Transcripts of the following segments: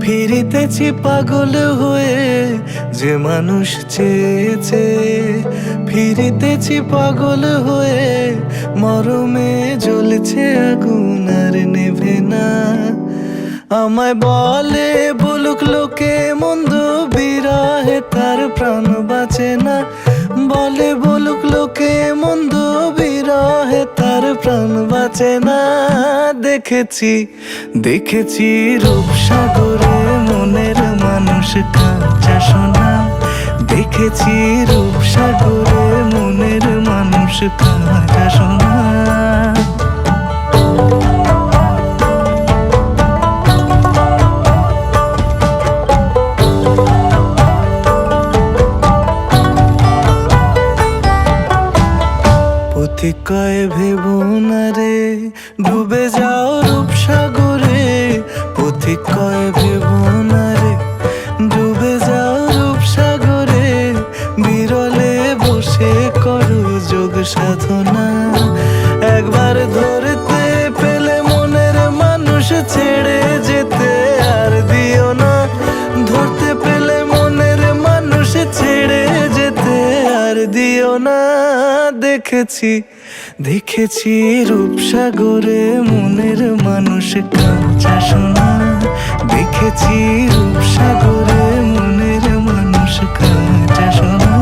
ফিরিতেছি পাগল হয়ে, যে মানুষ চেয়েছে ফিরিতেছি পাগল হয়ে, মরমে জ্বলছে আগুন আর নেভে না। আমায় বলে বলুক লোকে মন্দ, বিরহে তার প্রাণ বাঁচে না। বলে বলুক লোকে মন্দ, বিরহে তার প্রাণ বাঁচে না। দেখেছি দেখেছি রূপসাগরে মনের মানুষ কাঁচা সোনা। দেখেছি রূপসাগরে মনের মানুষ কাঁচা সোনা। কয় ভেবো না রে ডুবে যাও রূপসাগরে। পথিক কয় ভেবো না রে ডুবে যাও রূপসাগরে। বিরলে বসে করো যোগ সাধনা। একবার ধরতে পেলে মনের মানুষ ছেড়ে যেতে আর দিও না। ধরতে পেলে মনের মানুষ ছেড়ে যেতে আর দিও না। দেখেছি দেখেছি রূপসাগরে মনের মানুষ কাঁচা সোনা। দেখেছি রূপসাগরে মনের মানুষ কাঁচা সোনা।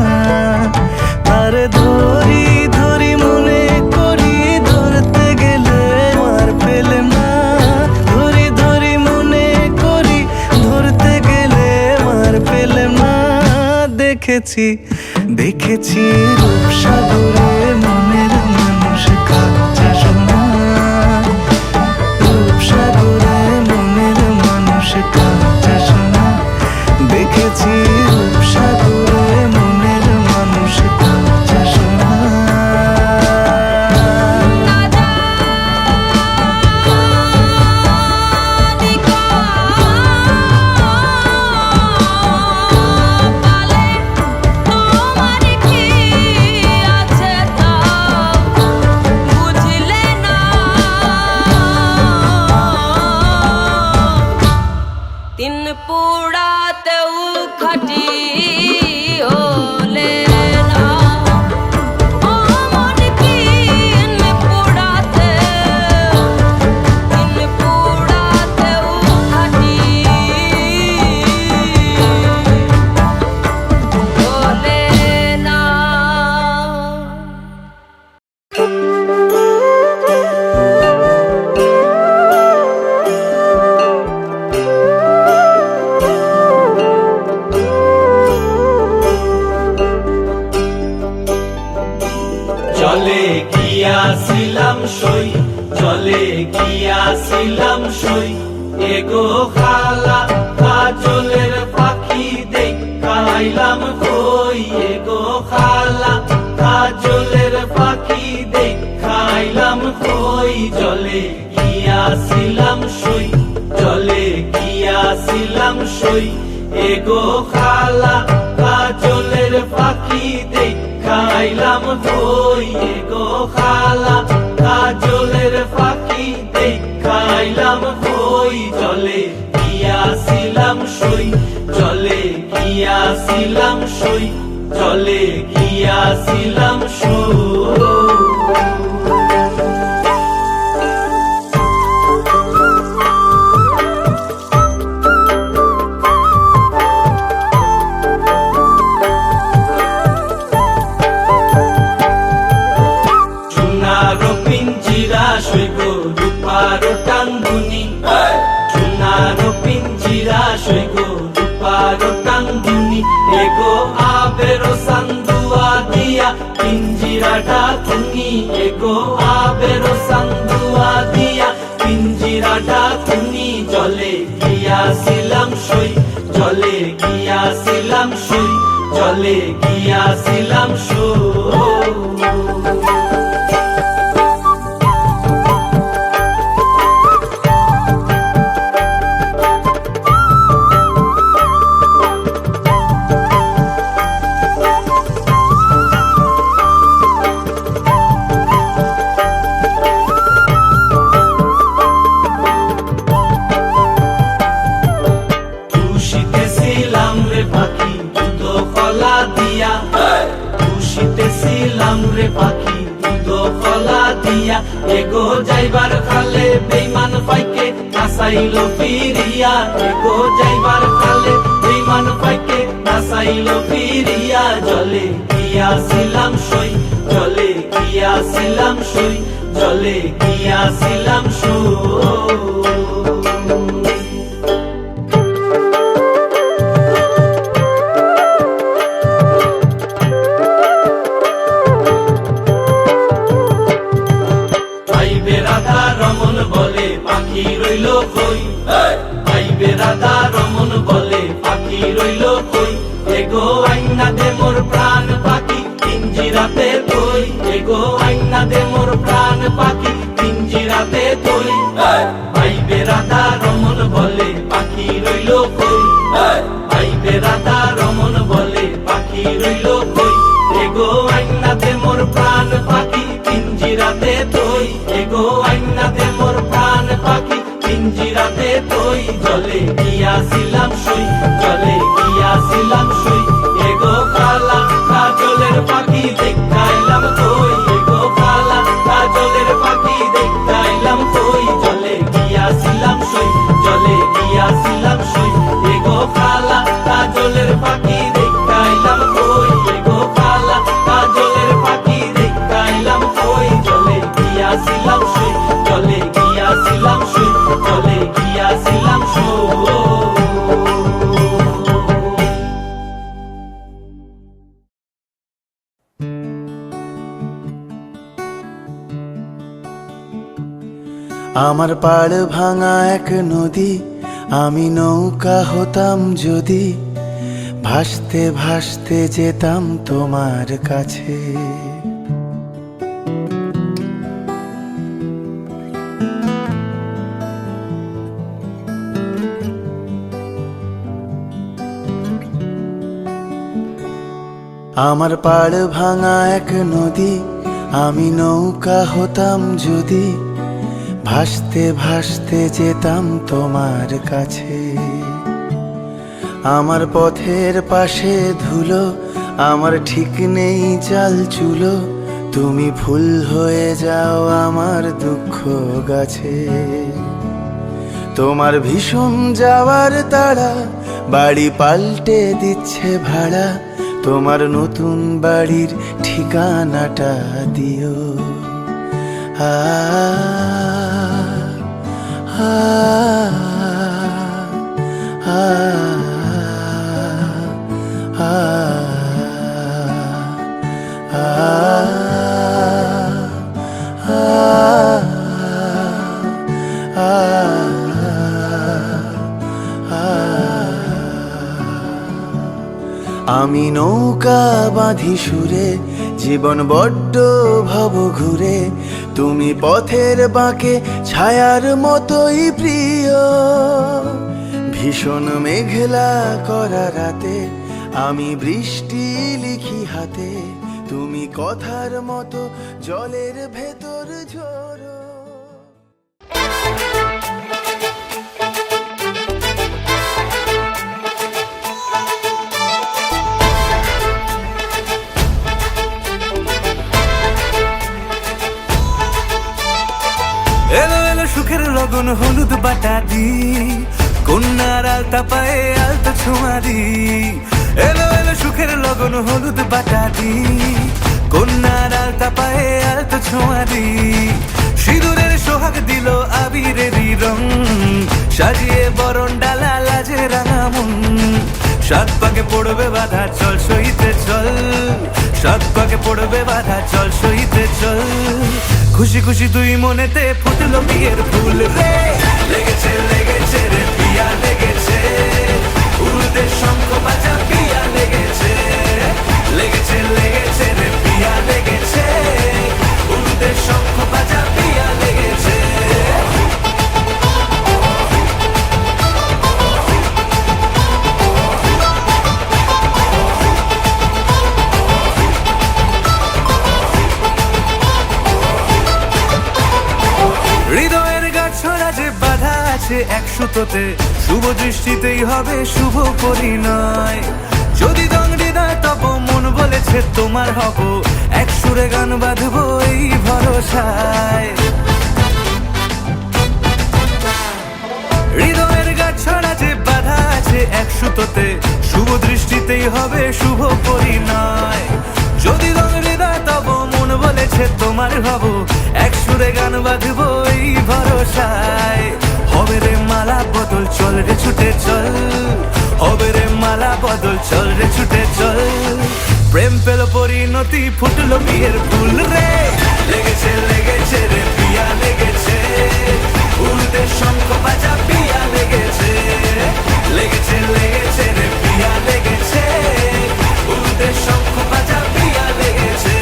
আর ধরি ধরি মনে করি, ধরতে গেলে আর পেলে না। ধরি ধরি মনে করি, ধরতে গেলে আর পেলে না। দেখেছি দেখেছি রূপসাগরে মনের মানুষ কাঁচা সোনা। রূপসাগরে মনের মানুষ কাঁচা সোনা। দেখেছি রূপসাগরে মনের মানুষ কাঁচা সোনা। জলে গিয়াছিলাম সই, জলে গিয়াছিলাম সই। এগো খালা কাজলের পাখি দেখাইলাম কই। এগো খালা কাজলের পাখি দেখাইলাম কই। জলে গিয়াছিলাম সই, জলে গিয়াছিলাম সই। এগো খালা কাজলের পাখি দেখাইলাম কই গো খালা কাজলের পাখি দেখাইলাম কই জলে গিয়াছিলাম সই জলে গিয়াছিলাম সই জলে গিয়াছিলাম সই রূপার টাঙ্গুনি সোনার পিঞ্জিরা সইগো রূপার টাঙ্গুনি এগো আবেরো সান্দুয়া দিয়া পিঞ্জিরাটা তুমি এগো আবেরো সান্দুয়া দিয়া পিঞ্জিরাটা তুমি জলে গিয়াছিলাম সই জলে গিয়াছিলাম সই জলে গিয়াছিলাম সই রে পাখি দুধ কলা দিয়া এগো যাইবার খালে বেইমান পাইকে নাসাইল ফিরিয়া এগো যাইবার খালে বেইমান পাইকে নাসাইল ফিরিয়া জলে গিয়াছিলাম সই জলে গিয়াছিলাম সই জলে গিয়াছিলাম সই পাখি রইল কই আইবে রাধা রমন বলে পাখি রইল কই এগো আইনা দে মোর প্রাণ পাখি পিঞ্জিরাতে তুই এগো আইনা দে মোর প্রাণ পাখি পিঞ্জিরাতে তুই আইবে রাধা রমন বলে পাখি রইল কই আইবে রাধা রমন বলে পাখি রইল কই এগো আইনা দে মোর প্রাণ পাখি পিঞ্জিরাতে তুই এগো আইনা দে মোর প্রাণ পাখি পিঞ্জিরাতে তুই জলে গিয়াছিলাম সই জলে গিয়াছিলাম সই এগো খালা কাজলের পাখি দেখাইলাম কই এগো খালা কাজলের পাখি দেখাইলাম কই জলে গিয়াছিলাম সই জলে গিয়াছিলাম সই এগো খালা কাজলের পাখি দেখাইলাম কই এগো খালা কাজলের পাখি দেখাইলাম কই জলে গিয়াছিলাম সই জলে গিয়াছিলাম সই জলে গিয়াছিলাম সই আমার পাড় ভাঙা এক নদী আমি নৌকা হতাম যদি ভাসতে ভাসতে যেতাম তোমার কাছে আমার পাড় ভাঙা এক নদী আমি নৌকা হতাম যদি ভাসতে ভাসতে যেতাম তোমার কাছে আমার পথের পাশে ধুলো আমার ঠিক নেই চাল চুলো তুমি ফুল হয়ে যাও আমার দুঃখ গাছে তোমার ভীষণ যাওয়ার তাড়া বাড়ি পাল্টে দিচ্ছে ভাড়া তোমার নতুন বাড়ির ঠিকানাটা দিও আ আ আ আ আমি নৌকা বাঁধি সুরে জীবন বড্ড ভব ঘুরে তুমি পথের বাঁকে ছায়ার মতোই প্রিয় ভীষণ মেঘলা করা রাতে আমি বৃষ্টি লিখি হাতে, তুমি কথার মতো জলের ভেতর ঝরো। এলো এলো সুখের লগন হলুদ বাটা দি, কন্যার আলতা পায়ে আলতা ছোঁয়া দি। এলো এলো সুখের লগন হলুদ বাটা দি, কন্যার আলতা পায়ে আলতা ছোঁয়া দি। সিঁদুরের সোহাগ দিল আবিরেরই রং, সাজিয়ে বরণ ডালা লাজে রাঙা মন। সাত পাকে পড়বে বাধা চল সইতে চল, সাত পাকে পড়বে বাধা চল সইতে চল। খুশি খুশি দুই মনেতে ফুটলো বিয়ের ফুল রে, লেগেছে লেগেছে রে পিয়া লেগেছে, উলুদের শঙ্খ বাজা পিয়া লেগেছে, লেগেছে লেগেছে রে পিয়া লেগেছে, উলুদের শঙ্খ বাজা পিয়া লেগেছে। হৃদয়ের গাছড়া যে বাধা আছে এক সুতোতে, শুভ দৃষ্টিতেই হবে শুভ পরিণয়। যদি দংড়ি দেয় তব মন বলেছে তোমার হব, এক সুরে গান বাঁধবো এই ভরসায়। হৃদয়ের গাছড়া যে বাধা আছে এক সুতোতে, শুভ দৃষ্টিতেই হবে শুভ পরিণয়। যদি দংড়ি দেয় তব মন বলেছে তোমার হব, এক সুরে গান বাঁধবো এই ভরসায়। হবে রে মালা বদল চল রে ছুটে চল, হবে রে মালা বদল চল রে ছুটে চল। প্রেম পেল পরিণতি ফুটলো বিয়ের ফুল রে, লেগেছে লেগেছে রে পিয়া লেগেছে, উলুদের শঙ্খ বাজা পিয়া লেগেছে, লেগেছে লেগেছে রে পিয়া লেগেছে, উলুদের শঙ্খ বাজা পিয়া লেগেছে।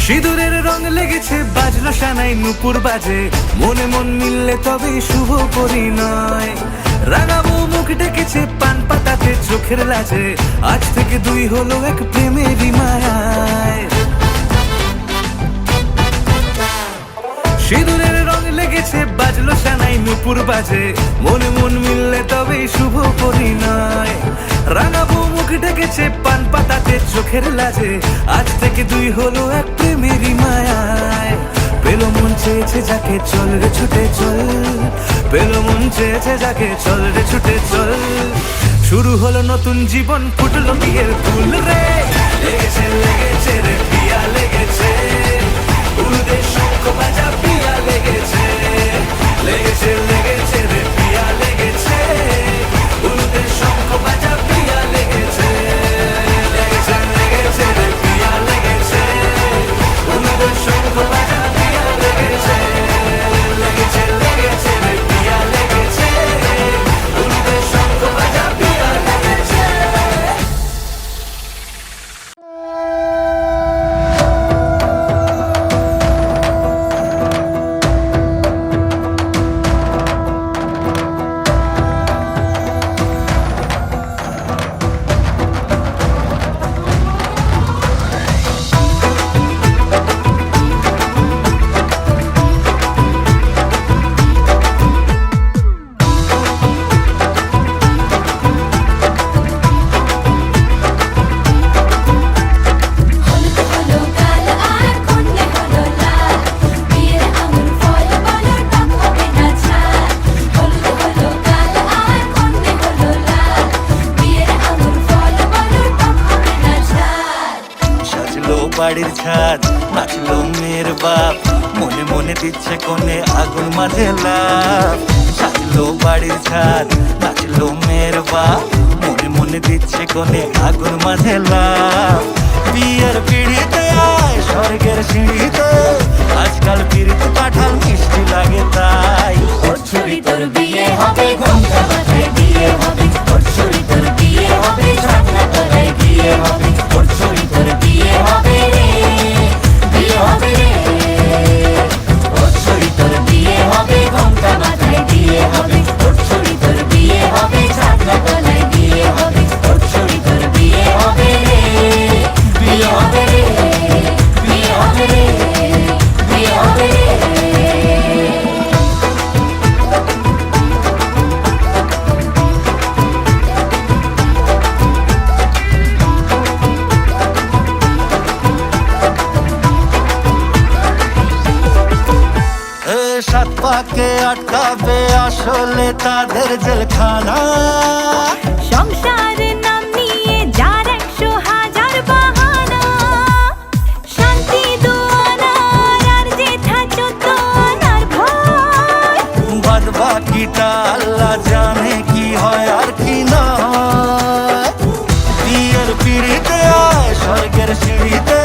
সিঁদুরের রং লেগেছে বাজলো সানাই নুপুর বাজে, মনে মন মিললে তবে শুভ পরিণয়। রাঙাবো মুখ ডেকেছে পান পাতাতে চোখের লাজে, আজ থেকে দুই হলো এক প্রেমেরই মায়ায়। সিঁদুরের রং লেগেছে বাজলো সানাই নুপুর বাজে, মনে মন মিললে তবে শুভ পরিণয়। রাঙাবো মুখ ডেকেছে পান পাতাতে চোখের লাজে, আজ থেকে দুই হলো এক প্রেমেরই মায়ায়। পেল মন চেয়েছে যাকে চল রে ছুটে চল, পেল মন চেয়েছে যাকে চল রে ছুটে চল। শুরু হলো নতুন জীবন ফুটলো বিয়ের ফুল রে, লেগেছে লেগেছে রে পিয়া লেগেছে, উলুদের শঙ্খ বাজা পিয়া লেগেছে, লেগেছে লেগেছে রে পিয়া লেগেছে, উলুদের শঙ্খ বাজা পিয়া লেগেছে, লেগেছে লেগেছে রে পিয়া লেগেছে, উলুদের শঙ্খ বাজা পিয়া লেগেছে, লেগেছে লেগেছে রে পিয়া লেগেছে, উলুদের শঙ্খ বাজা পিয়া লেগেছে। বাড়ির ছাদ নাচলো মেয়ের বাপ, মন মনে মনে দিচ্ছে কোণে আগুন মাঝে লাভ। সাজলো বাড়ির ছাদ, নাচলো মেয়ের বাপ, মনে মনে দিচ্ছে কোণে আগুন মাঝে লাভ। বিয়ের পিড়িতে আয় স্বর্গের সিঁড়িতে, আজকাল পিড়িত কাঁঠাল মিষ্টি লাগে তাই। ওর ছুরি তোর বিয়ে হবে, ঘোমটা মাথায় দিয়ে হবে। ওর ছুরি তোর বিয়ে হবে, ছাতনা তলায় গিয়ে হবে। ওর ছুরি তোর বিয়ে হবে রে, বিয়ে হবে রে। ওর ছুরি তোর বিয়ে হবে, ঘোমটা মাথায় দিয়ে হবে। ওর ছুরি তোর বিয়ে হবে, ছাতনা তলায় গিয়ে হবে। ওর ছুরি তোর বিয়ে হবে রে, বিয়ে হবে রে, বিয়ে হবে রে, বিয়ে হবে রে। সাত পাকে আটকাবে আসলে তাদের জেলখানা। সংসার নাম নিয়ে যার 100,000 বাহানা, শান্তি দুয়ানার আর জেঠা 14 আনার ভয়। বাদ বাকিটা আল্লাহ জানে কি হয় আর কি না হয়। বিয়ের পিড়িতে আয় স্বর্গের সিঁড়িতে,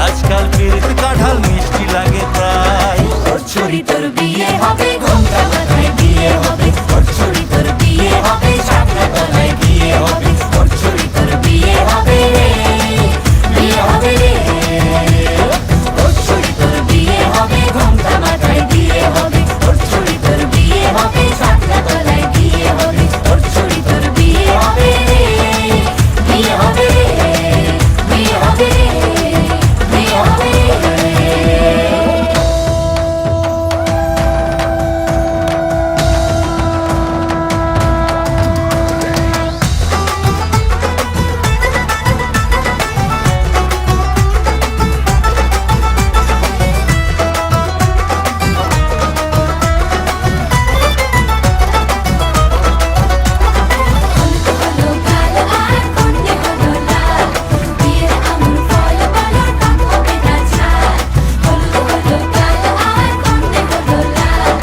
আজকাল পিড়িত কাঁঠাল মিষ্টি লাগে তাই। ওর ছুরি তোর বিয়ে হবে, ঘোমটা মাথায় দিয়ে হবে। ওর ছুরি তোর বিয়ে হবে, ছাতনা তলায় গিয়ে হবে। ওর ছুরি তোর বিয়ে হবে রে, বিয়ে হবে রে। ওর ছুরি তোর বিয়ে হবে, ঘোমটা মাথায় দিয়ে হবে। ওর ছুরি তোর বিয়ে হবে, ছাতনা তলায় গিয়ে হবে। ওর ছুরি তোর বিয়ে হবে রে, বিয়ে হবে রে, বিয়ে হবে রে, বিয়ে হবে রে। হলো গাল আর কন্যে হলো লাল, বিয়ের আমুল ফল বলো টক হবে না ঝাল। হলো গাল আর কন্যে হলো লাল,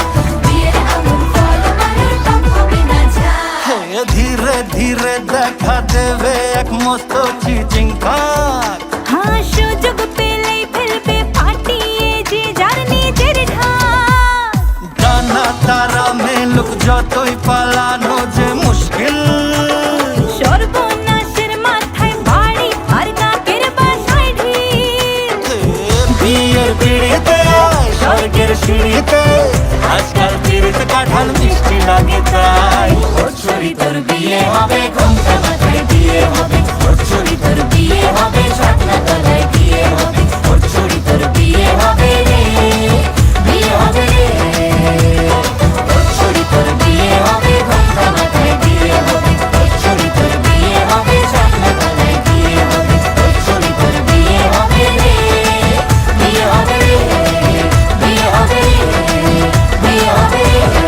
বিয়ের আমুল ফল বলো টক হবে না ঝাল। ধীরে ধীরে দেখা দেবে এক মস্ত চিচিং ফাঁক। হ্যাঁ, সুযোগ পেলেই ফেলবে ফাটিয়ে যে যার নিজের ঢাক। ডানা তারা মেলুক যতই পালানো যে মুশকিল। সর্বনাশের মাথায় বাড়ি আর কাকের বাসায় ঢিল। বিয়ের পিড়িতে আয় স্বর্গের সিঁড়িতে, আজকাল পিড়িত কাঁঠাল মিষ্টি লাগে তাই। ওর ছুরি তোর বিয়ে হবে, ঘোমটা মাথায় দিয়ে হবে। ওর ছুরি তোর বিয়ে হবে, ছাতনা তলায় গিয়ে হবে। ওর ছুরি তোর বিয়ে হবে রে, বিয়ে হবে রে। ওর ছুরি তোর বিয়ে হবে, ঘোমটা মাথায় দিয়ে হবে। ওর ছুরি তোর বিয়ে হবে, ছাতনা তলায় গিয়ে হবে। ওর ছুরি তোর বিয়ে হবে রে, বিয়ে হবে রে, বিয়ে হবে রে, বিয়ে হবে রে।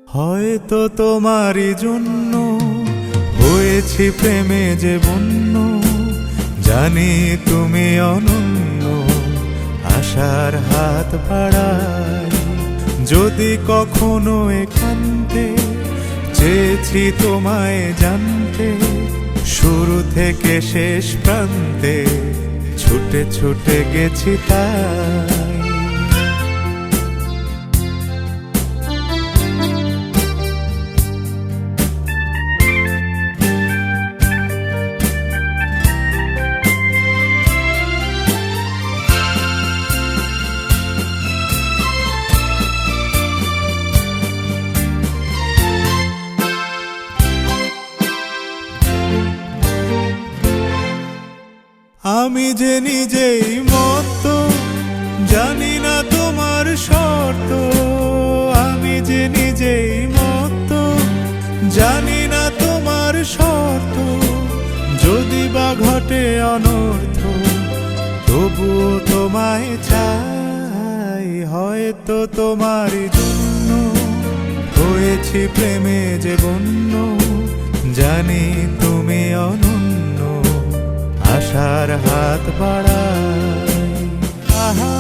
হয়তো তোমারই জন্য হয়েছি প্রেমে যে বন্য, জানি তুমি অনন্য, আশার হাত বাড়াই। যদি কখনো একান্তে চেয়েছি তোমায় জানতে, শুরু থেকে শেষ প্রান্তে ছুটে ছুটে গেছি তাই। আমি যে নিজেই মত, জানি না তোমার তোমার শর্ত, আমি যে নিজেই মত, জানি না তোমার শর্ত, যদি বা ঘটে অনর্থ, তবুও তোমায় চাই। হয়তো তোমারই জন্য হয়েছি প্রেমে যে বন্য, জানি তুমি অনন্য, আশার হাত বাড়াই। আহা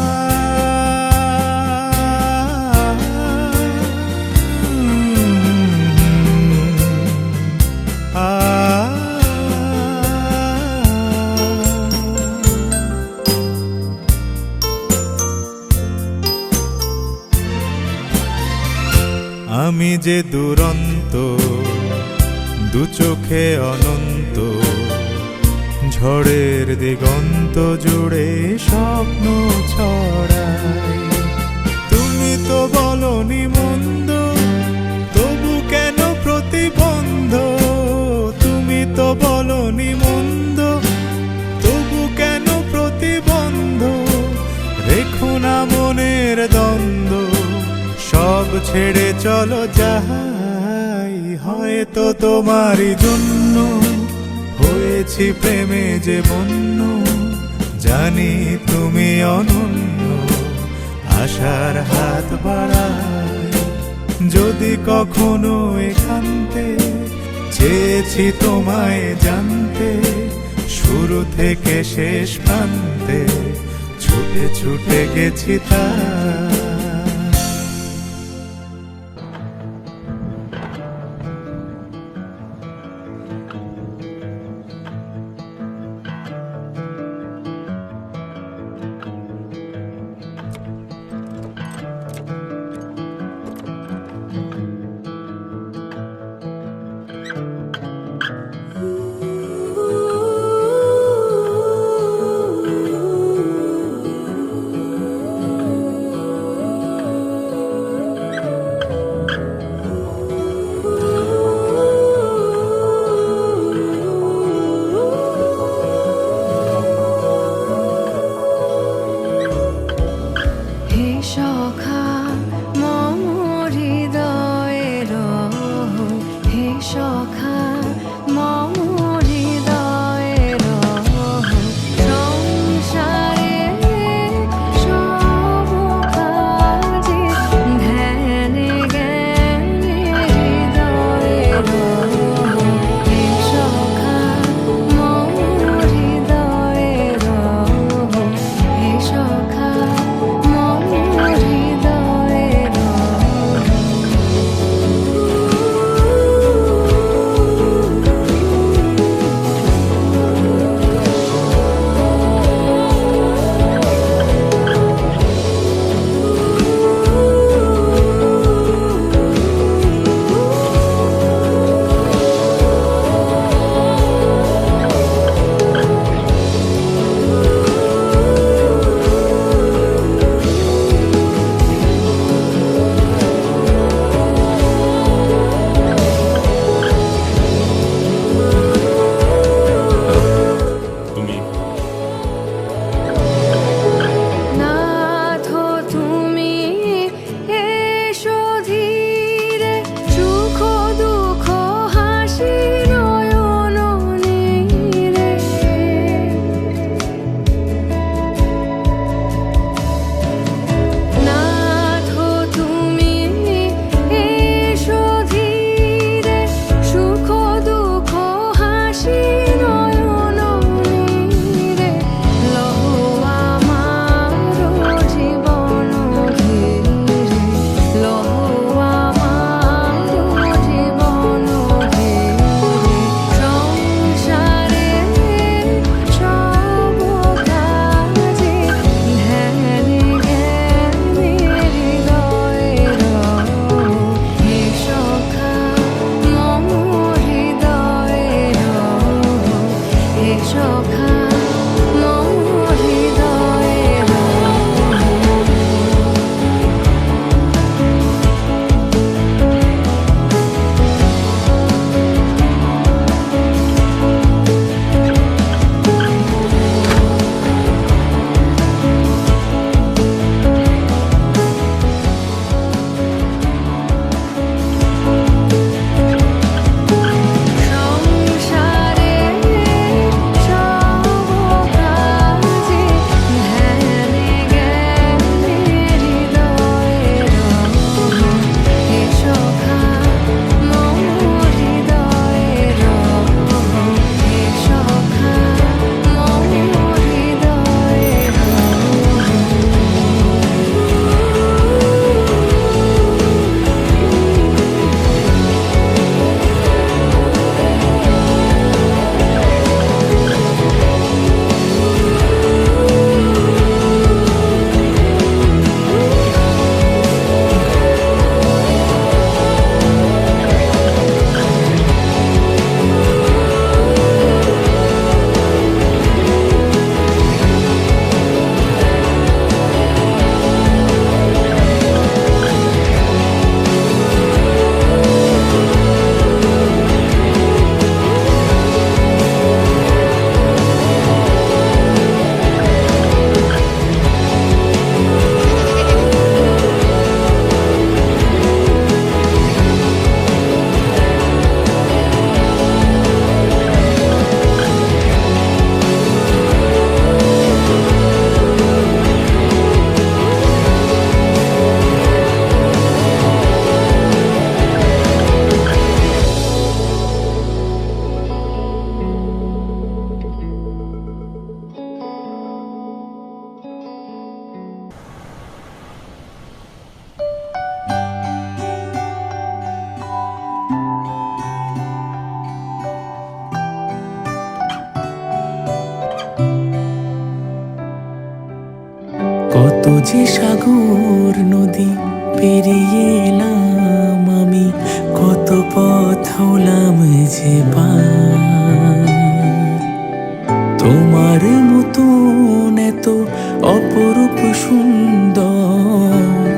আমি যে দুরন্ত, দু চোখে অনন্ত, ঝড়ের দিগন্ত জুড়ে স্বপ্ন ছড়াই। তুমি তো বলনি মন্দ, তবু কেন প্রতিবন্ধ? তুমি তো বলনি মন্দ, তবু কেন প্রতিবন্ধ? রেখো না মনের দ্বন্দ্ব, সব ছেড়ে চলো যাই। হয়তো তোমারই জন্য হয়েছি প্রেমে যে বন্য, জানি তুমি অনন্য, আশার হাত বাড়াই। যদি কখনো এখানতে চেয়েছি তোমায় জানতে, শুরু থেকে শেষ প্রান্তে ছুটে ছুটে গেছি তাই। হৃদয় যে সাগর নদী পেরিয়ে এলাম আমি, কত পথ হলাম যে পার। তোমার মতন এত অপরূপ সুন্দর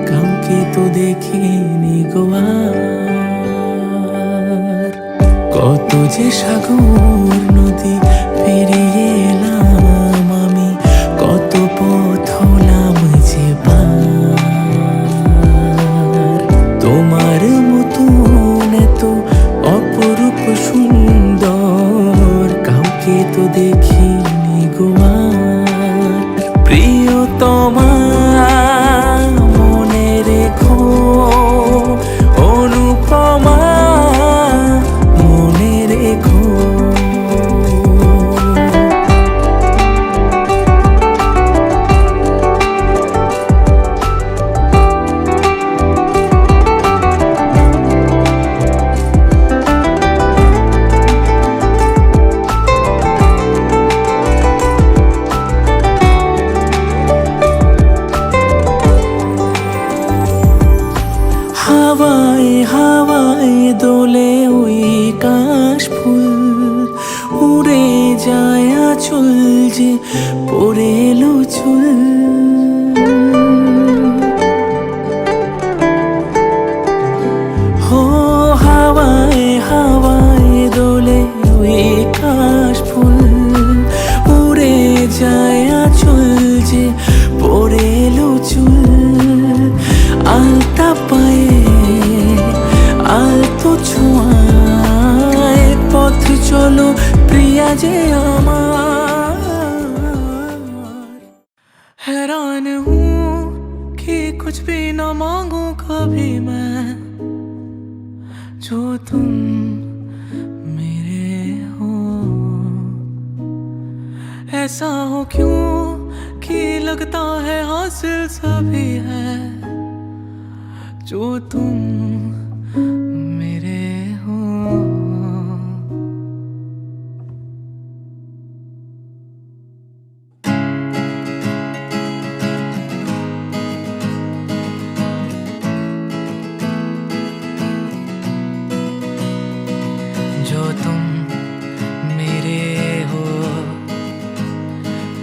কাউকে তো দেখিনি গো আর। কত যে সাগর নদী পেরিয়ে এলাম আমি, কত পথ হলাম যে পার। তোমার মতন এত অপরূপ সুন্দর কাউকে তো দেখিনি গো আর। প্রিয়তমা মনে রেখো, অনুপমা মনে রেখো। হাওয়ায় হাওয়ায় দোলে ওই কাশ ফুল, উড়ে যায় আঁচল যে পড়ে এলো চুল। হো হাওয়ায় হাওয়ায় দোলে ওই কাশ ফুল, উড়ে যায় আঁচল যে পড়ে এলো চুল। আলতা পায়ে আলতো ছোঁয়ায় পথ চলো প্রিয়া যে আমার। हैरान हूँ कि कुछ भी न मांगूं कभी मैं, जो तुम मेरे हो। ऐसा हो क्यों कि लगता है हासिल सभी है, जो तुम मेरे हो। जो तुम मेरे हो,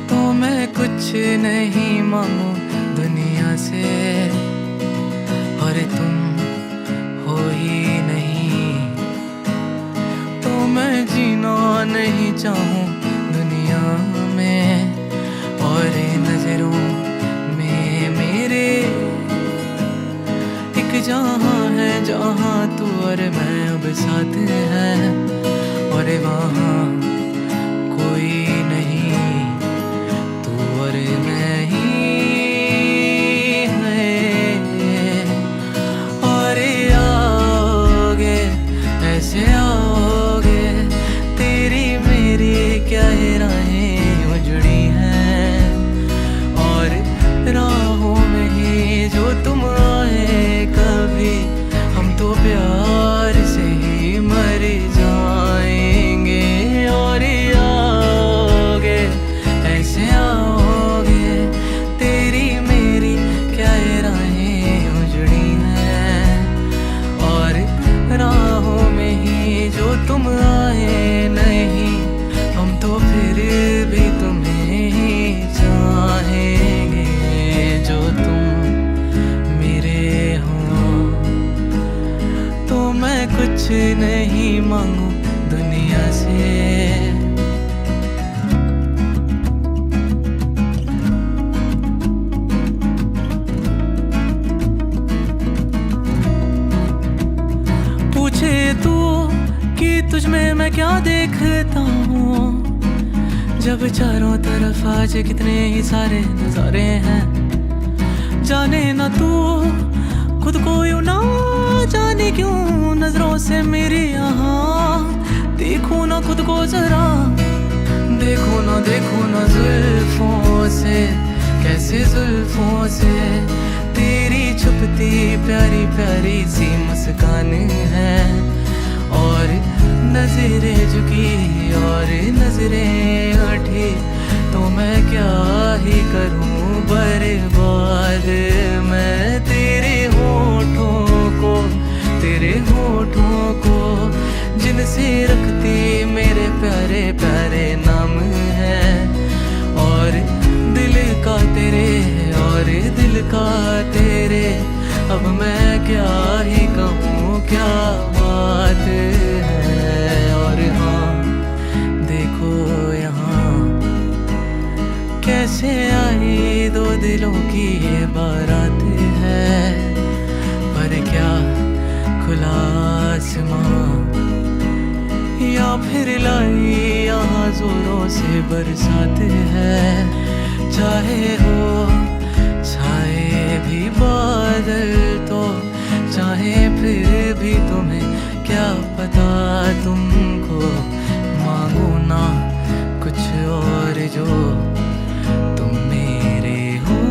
तो मैं कुछ नहीं मांगू दुनिया से, और तुम हो ही नहीं तो मैं जीना नहीं चाहूँ दुनिया में। और नजरों में मेरे एक जहाँ है जहाँ तू और मैं अब साथ है, और वहाँ कोई नहीं तू और मैं ही है। और आओगे ऐसे आओगे, तेरी मेरी क्या राहें यूं जुड़ी हैं, और राहों में ही जो तुम आए कभी हम तो प्यार से ही मर जाएंगे। और आओगे ऐसे आओगे, तेरी मेरी क्या राहें यूं जुड़ी हैं, और राहों में ही जो तुम आए नहीं हम तो फिर भी तुम्हें ही चाहेंगे। जो तुम मेरे हो, तो मैं कुछ नहीं मांगू दुनिया से। पूछे तू कि तुझ में मैं क्या देखता हूँ, जब चारों तरफ आज कितने ही सारे नजारे हैं। जाने ना तू खुद को यूं ना जाने क्यों नजरों से मेरे यहाँ देखो ना खुद को जरा, देखो ना जुल्फों से, कैसे जुल्फों से तेरी छुपती प्यारी प्यारी सी मुस्कान है। और नजरें झुकी और नजरें उठी तो मैं क्या ही करूं बर्बाद मैं तेरे होठों को जिनसे रखती मेरे प्यारे प्यारे नाम है और दिल का तेरे अब मैं क्या ही कहूँ क्या बात है। और हाँ देखो यहाँ कैसे आई दो दिलों की ये बारात है पर क्या खुला आसमां या फिर लाई यहाँ जोरों से बरसात है। चाहे हो छाए भी बादल तो चाहे फिर भी तुम्हें क्या पता तुमको मांगो ना कुछ और जो तुम मेरे हो।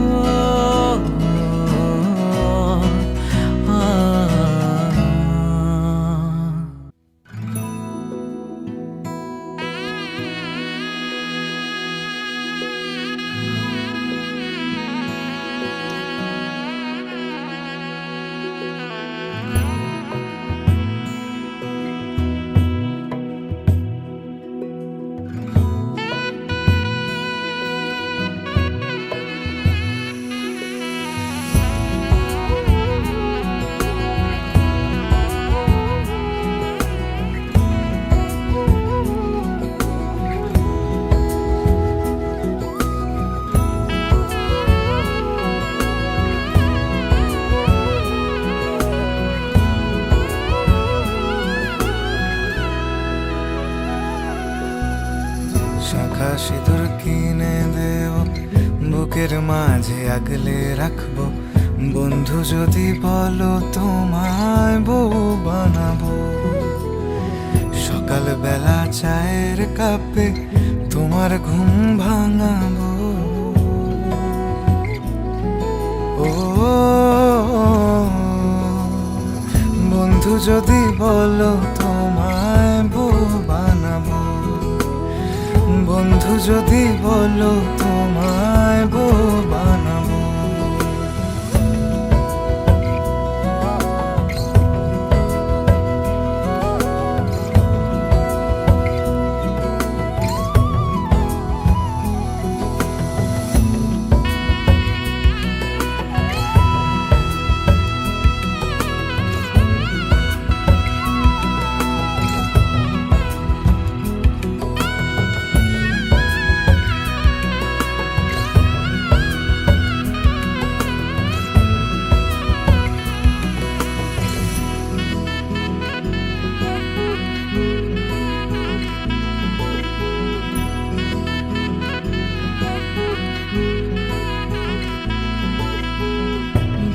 শাখা সিঁদুর কিনে দেব বুকের মাঝে আগলে রাখবো বন্ধু যদি বলো তোমায় বউ বানাবো সকাল বেলা চায়ের কাপে তোমার ঘুম ভাঙাবো ও বন্ধু যদি বলো তোমায় বউ বানাবো বন্ধু যদি বলো তোমায় বউ বানাবো।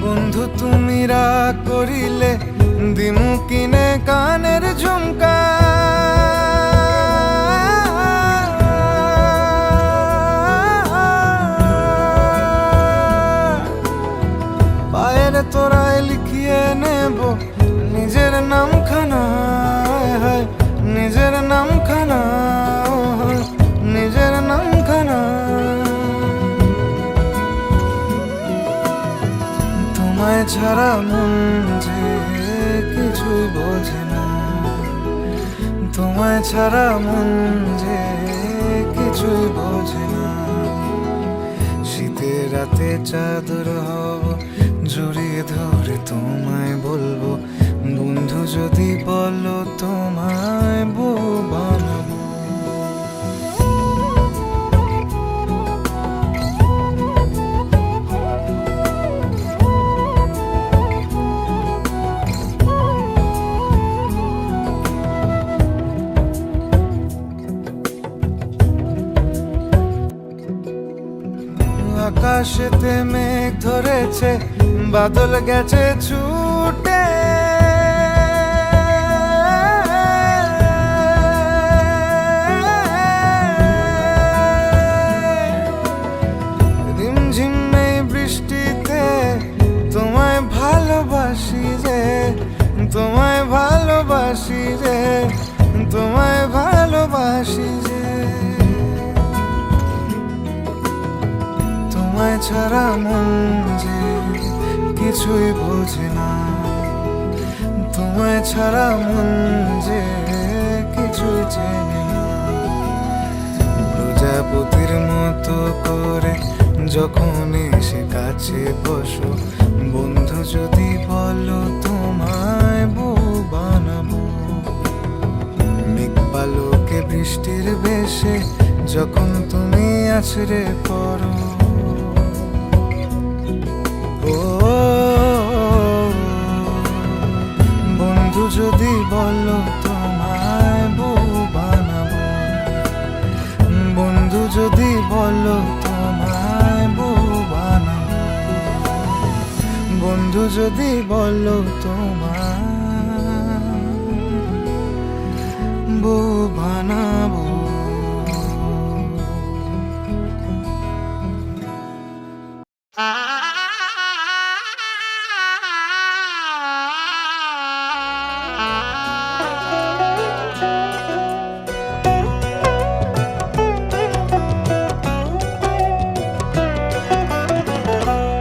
বন্ধু তুমি রাগ করিলে দিমু কিনে কানের ঝুমকা পায়ের তোরায় লিখিয়ে নেব নিজের নামখানা নিজের নামখানা নিজের নামখানা। তোমায় ছাড়া মন যে কিছুই বোঝে না তোমায় ছাড়া মন যে কিছুই বোঝে না শীতের রাতে চাদর হব জড়িয়ে ধরে তোমায় বলবো বন্ধু যদি বলো তোমায় বউ বানাবো। আকাশেতে মেঘ ধরেছে বাদল গেছে ছুটে রিমঝিম এই বৃষ্টিতে তোমায় ভালোবাসি রে তোমায় ভালোবাসি রে ভালোবাসি যে তোমায় ছাড়া মন যে কিছুই বোঝে না, তোমায় ছাড়া মন যে কিছুই চেনে না। প্রজাপতির মতো করে যখন এসে কাছে বসো, বন্ধু যদি বলো তোমায় বউ বানাবো। মেঘ পালকে বৃষ্টির বেশে যখন তুমি আছড়ে পড়ো, ও বন্ধু যদি বলো তোমায় বউ বানাবো, বন্ধু যদি বলো তোমায় বউ বানাবো, বন্ধু যদি বলো তোমায় বউ বানাবো।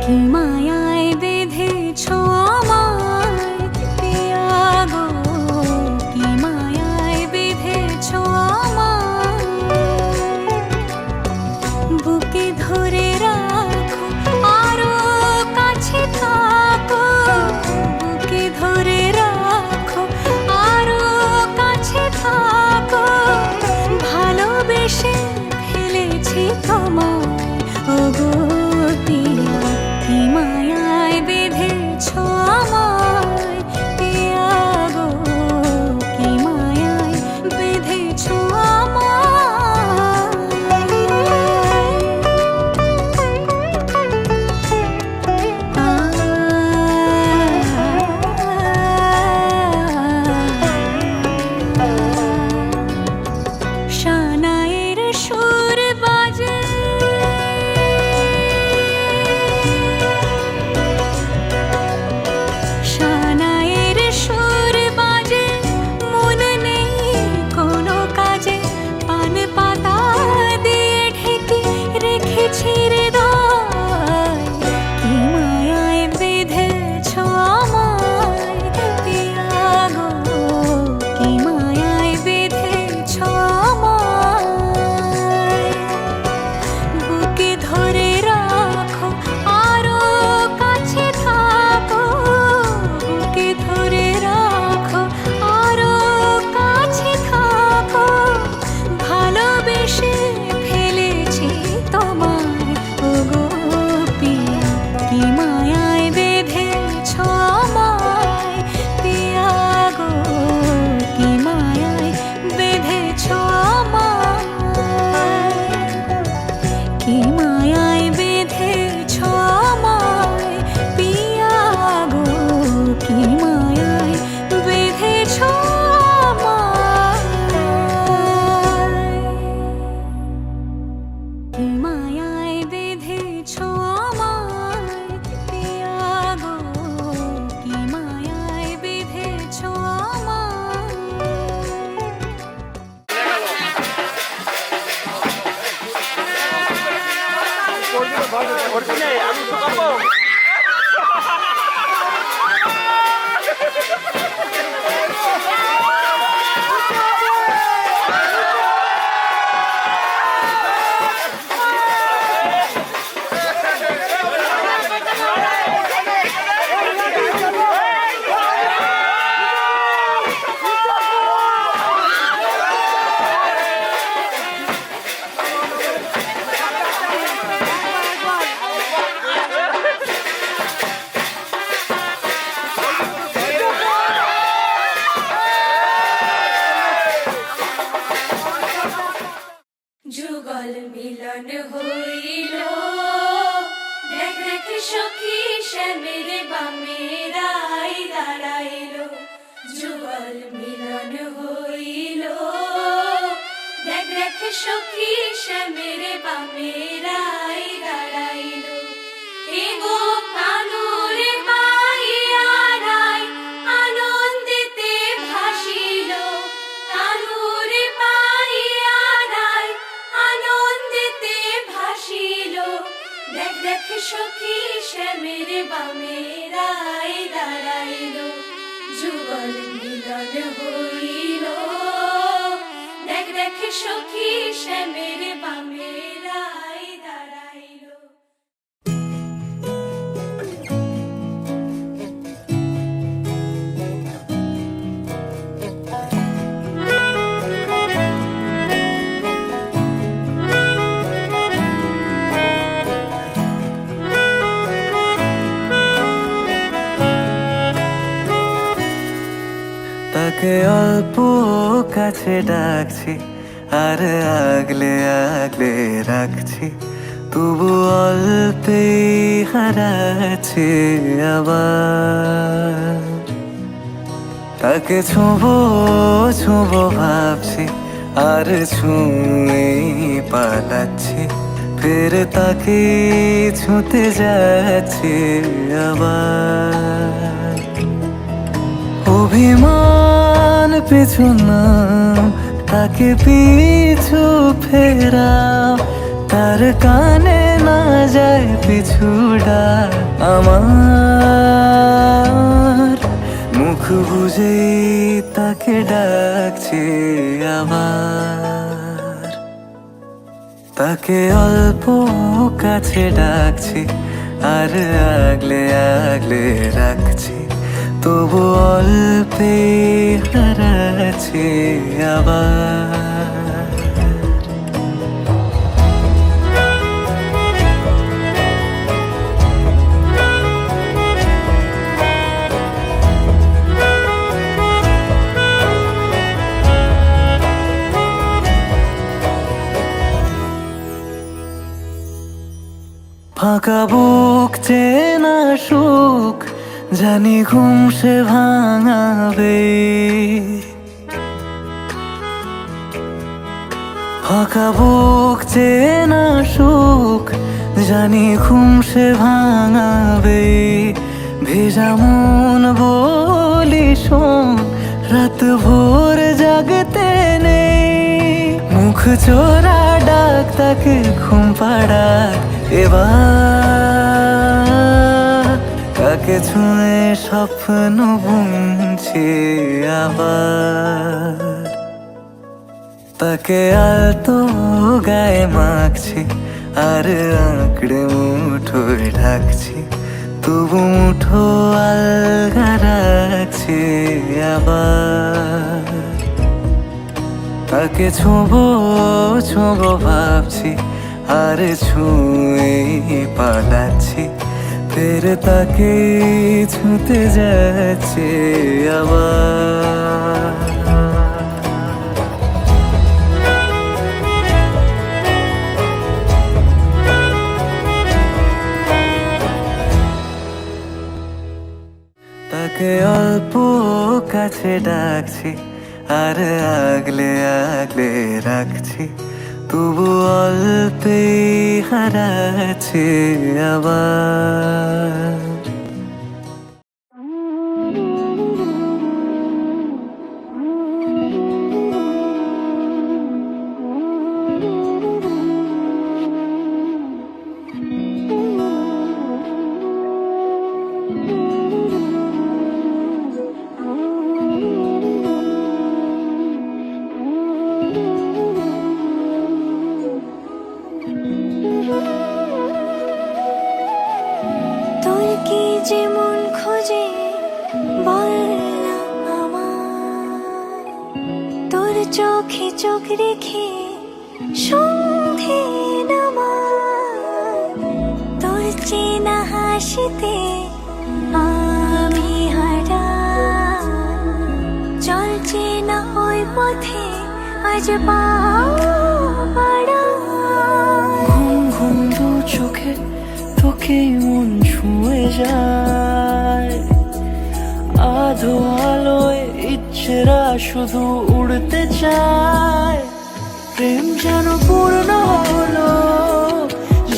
কি মায়ায় বেঁধেছো আমায় পিয়া গো, কি মায়ায় বেঁধেছো আমায়। বুকে ধরে রাখো আরো কাছে থাকো, বুকে ধরে রাখো আরো কাছে থাকো। ভালোবেসে ফেলেছি তোমায় ওগো পিয়া, কি মায়ায় বেঁধেছো আমায় পিয়া গো, কি মায়ায় বেঁধেছো আমায়। শানায়ের সুর বাজে, শানায়ের সুর বাজে, মন নেই কোনো কাজে। পান পাতা দিয়ে ঢেকে রেখেছি হৃদয়, কি মায়ায় বেঁধেছো আমায় পিয়া গো, কি মায়ায় বেঁধেছো আমায়। বুকে ধরে রাখো আরো কাছে থাকো, বুকে ধরে রাখো আরো কাছে থাকো। ভালোবেসে ফেলেছি তোমায় ওগো পিয়া, কি মায়ায় বেঁধেছো আমায় পিয়া গো, কি মায়ায় বেঁধেছো আমায়। কি মায়ায় বেঁধেছো আমায় পিয়া গো, কি মায়ায় বেঁধেছো আমায়। কি মায়ায় বেঁধেছো আমায় পিয়া গো, কি মায়ায় বেঁধেছো আমায়। যুগল মিলন হইল, দেখ দেখ সখী শ্যামের বামেরাই দাঁড়াইল। যুগল মিলন হইল, দেখ দেখ সখী শ্যামের বামেরাই দাঁড়াইল। এগো কানুর পাইয়া রাই আনন্দিতে ভাসিল, কানুর পাইয়া যুগল মিলন হইল দেখ দেখ সখী শ্যামের বামে রাই দাঁড়াইল। তাকে অল্প কাছে ডাকছি আর আগলে আগলে রাখছি, তবু অল্পে হারাচ্ছে আবার। তাকে ছোঁবো ছোঁবো ভাবছি আর ছুঁয়ে পালাচ্ছি, ফের তাকে ছুঁতে যাচ্ছে আবার। অভিমান পিছু নাম তাকে পিছু ফেরাও, তার কানে না যায় পিছু ডাক আমার। মুখ বুঝে তাকে ডাকছে আবার। তাকে অল্প কাছে ডাকছি আর আগলে আগলে রাখছি, তবু অল্পে হারাচ্ছে আবার। ফাঁকা বুক চেনা সুখ জানি ঘুম সে ভাঙাবে, ফাঁকা বুক চেনা সুখ জানি ঘুম সে ভাঙাবে। ভেজা মন বলি শোন রাত ভোর জাগতে নেই, মুখ চোরা ডাক তাকে ঘুম পাড়াক এবার। তাকে ছুঁয়ে স্বপ্ন বুনছি আবার। তাকে আলতো গায়ে মাখছি আর আঁকড়ে মুঠোয় ঢাকছি, তবু মুঠো আলগা রাখছি আবার। তাকে ছোঁবো ছোঁবো ভাবছি আর ছুঁয়ে পালাচ্ছি, ফের তাকে ছুঁতে যাচ্ছে আবার। তাকে অল্প কাছে ডাকছি আর আগলে আগলে রাখছি, তবু অল্পে হারাচ্ছে আবার। তোর কি যেমন খোঁজে বল না আমার, তোর চোখে চোখ রেখে সন্ধে নামার। তোর চেনা হাসিতে আমি হারা, চল চেনা ওই পথে আজ পাড়া। ঘুম ঘুম দু চোখে তোকে মন ছুঁয়ে যায়, আধো আলোয় ইচ্ছেরা শুধু উড়তে চায়। প্রেম যেন পূর্ণ হলো,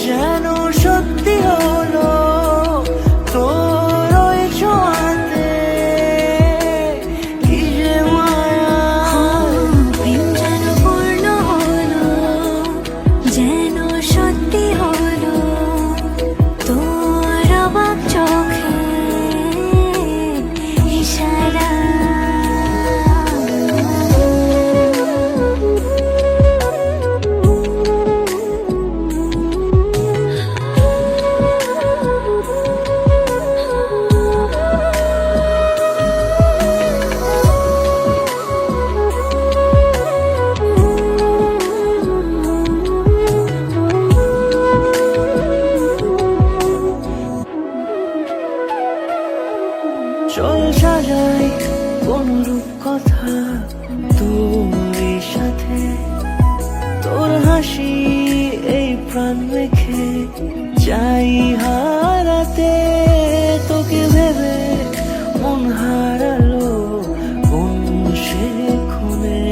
যেন সত্যি হলো তোর ওই ছোঁয়াতে, কি যে মায়া। প্রেম যেন পূর্ণ হলো, যেন সত্যি হলো তোর অবাক চোখে ইশারা। চল সাজাই কোন রূপ কথা তোর সাথে, তোর হাসি এই প্রাণ রেখে চাই হারাতে, তোকে ভেবে মন হারালো কোন সে খুনে,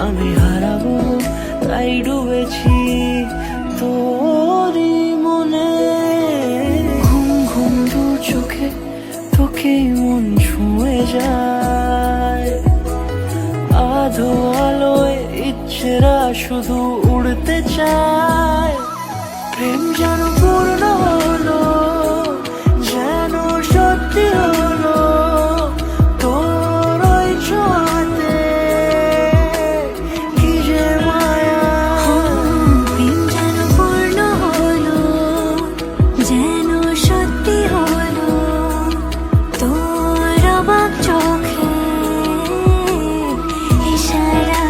আমি হারাবো তাই ডুবেছি তোরই মনে। ঘুম ঘুম দু চোখে তোকে মন ছুঁয়ে যায়, আধো আলোয় ইচ্ছেরা শুধু উড়তে চায়। প্রেম যেন পূর্ণ হলো, যেন সত্যি হলো তোর ওই ছোঁয়াতে, কি যে মায়া। প্রেম যেন পূর্ণ হলো, যেন সত্যি হলো তোর অবাক চোখে ইশারা।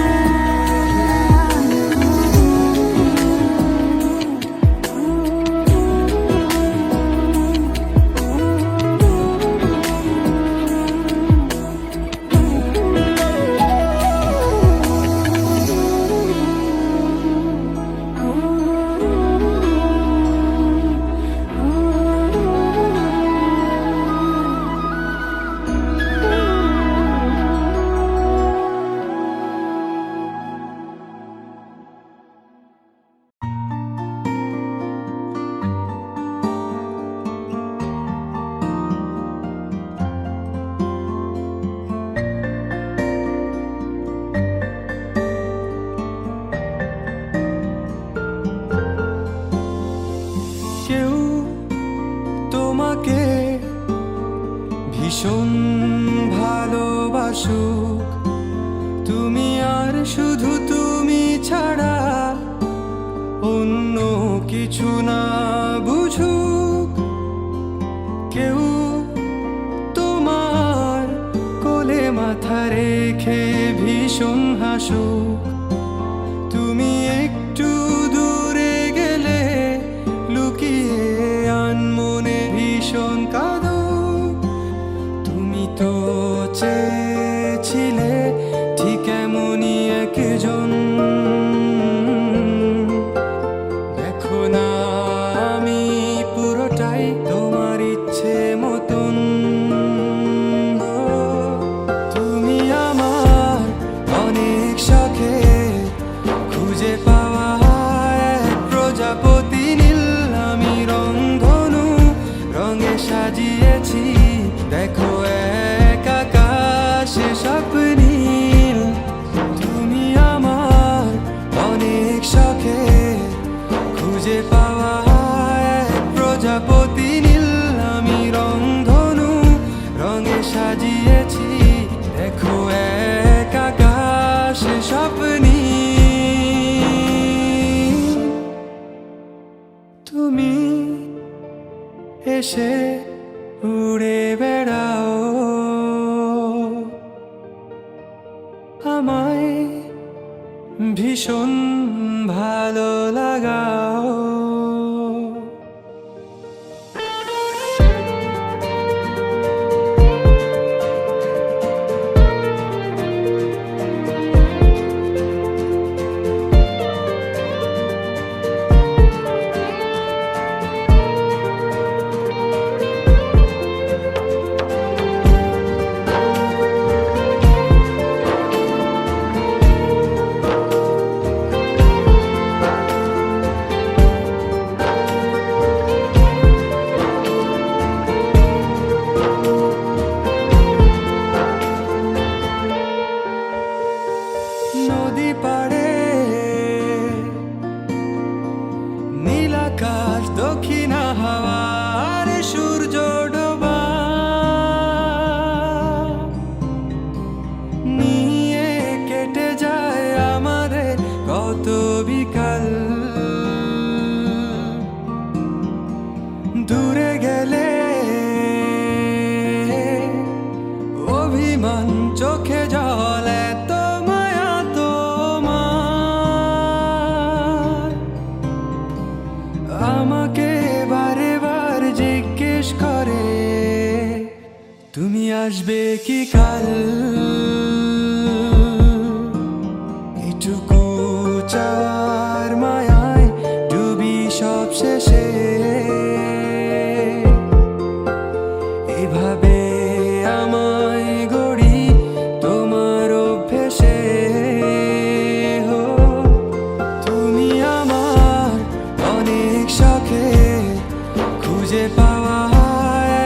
কেউ তোমাকে ভীষণ ভালোবাসুক, তুমি আর শুধু তুমি ছাড়া অন্য কিছু না বুঝুক, কেউ তোমার কোলে মাথা রেখে ভীষণ হাসুক, তুমি একটু দূরে গেলে লুকিয়ে আনমনে ভীষণ কাঁদুক। তুমি তো চেয়েছিলে ঠিক এমনই একজন, দেখো না আমি পুরোটাই তোমার ইচ্ছে মতন। তুমি আমার অনেক শখে খুঁজে পাওয়া এক প্রজাপতি নীল, আমি রংধনু রঙে সাজিয়েছি, দেখো এক আকাশে স্বপ্নীল। তুমি আমার অনেক শখে খুঁজে পাওয়া এক প্রজাপতি নীল, আমি রংধনু রঙে সাজিয়েছি, দেখো এক আকাশে স্বপ্নীল। তুমি এসে উড়ে বেড়াও, আমায় ভীষণ ভালো লাগাও। তুমি আসবে কি কাল, এটুকু চাওয়ার মায়ায় ডুবি সব শেষে। এভাবে আমায় গড়ি তোমার অভ্যেসে। হো, তুমি আমার অনেক শখে খুঁজে পাওয়া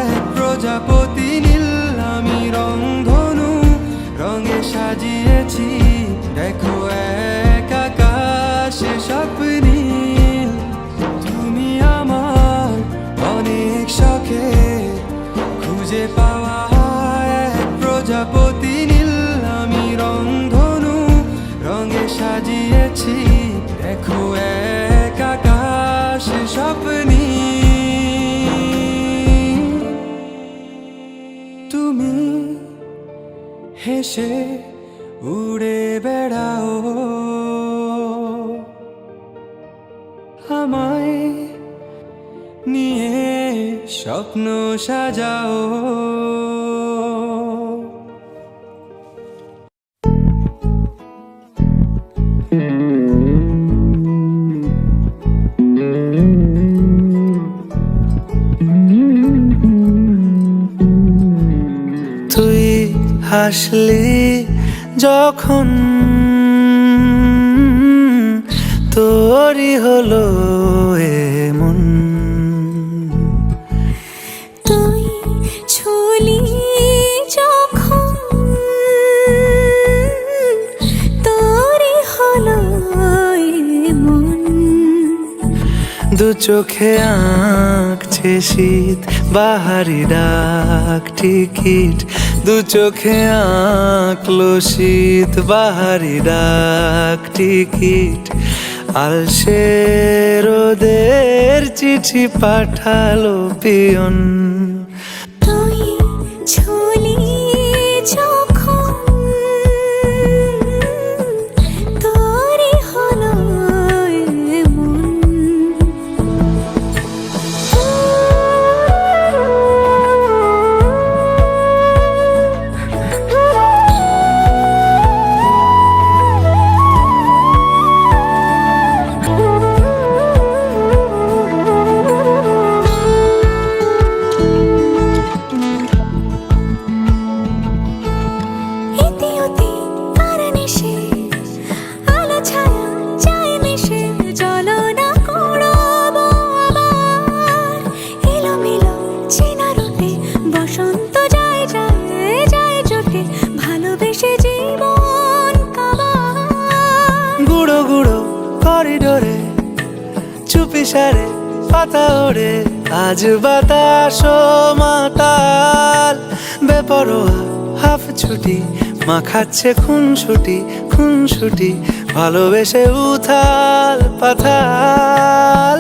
এক প্রজাপতি নীল। আমি রংধনু রঙে সাজিয়েছি, দেখো এক আকাশে স্বপ্নীল। তুমি আমার অনেক শখে খুঁজে পাওয়া এক প্রজাপতি নীল। আমি রংধনু রঙে সাজিয়েছি, দেখো এক আকাশে স্বপ্নীল। তুমি হেসে উড়ে বেড়াও, আমায় নিয়ে স্বপ্ন সাজাও। তুই হাসলি যখন তোরই হলো এমন, তুই ছুলি যখন তোরই হলো মন। দু চোখে আঁকছে শীত বাহারি ডাক টিকিট, দু চোখে আঁকলো শীত বাহারি ডাক টিকিট। আলসে রোদের চিঠি পাঠালো পিয়ন, তুই ছুলি যখন তোরই হলো মন। করিডোরে চুপি সারে পাতা ওড়ে, আজ বাতাস মাতাল বেপরোয়া হাফ ছুটি মাখাচ্ছে খুনসুটি ভালোবেসে উথাল পাথাল।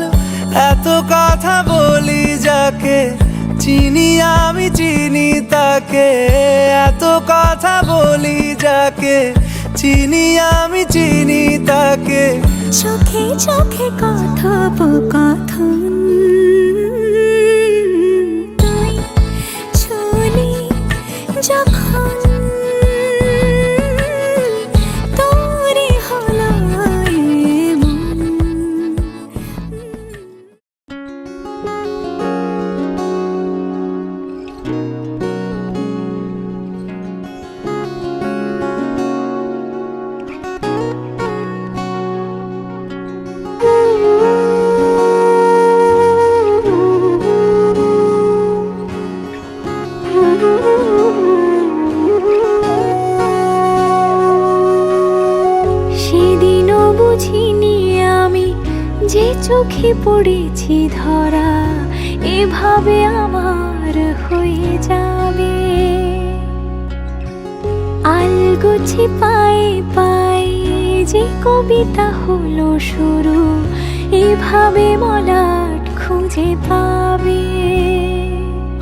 এত কথা বলি যাকে চিনি আমি চিনি তাকে, এত কথা বলি যাকে চিনি আমি চিনি তাকে। চোখে চোখে কথোপকথন, তুই ছুলি যখন তোরই হলো মন। সেদিনও বুঝিনি আমি যে চোখে পড়েছি ধরা, এভাবে আমার হয়ে যাবে। আলগোছে পায়ে পায়ে যে কবিতা হলো শুরু, এভাবে মলাট খুঁজে পাবে।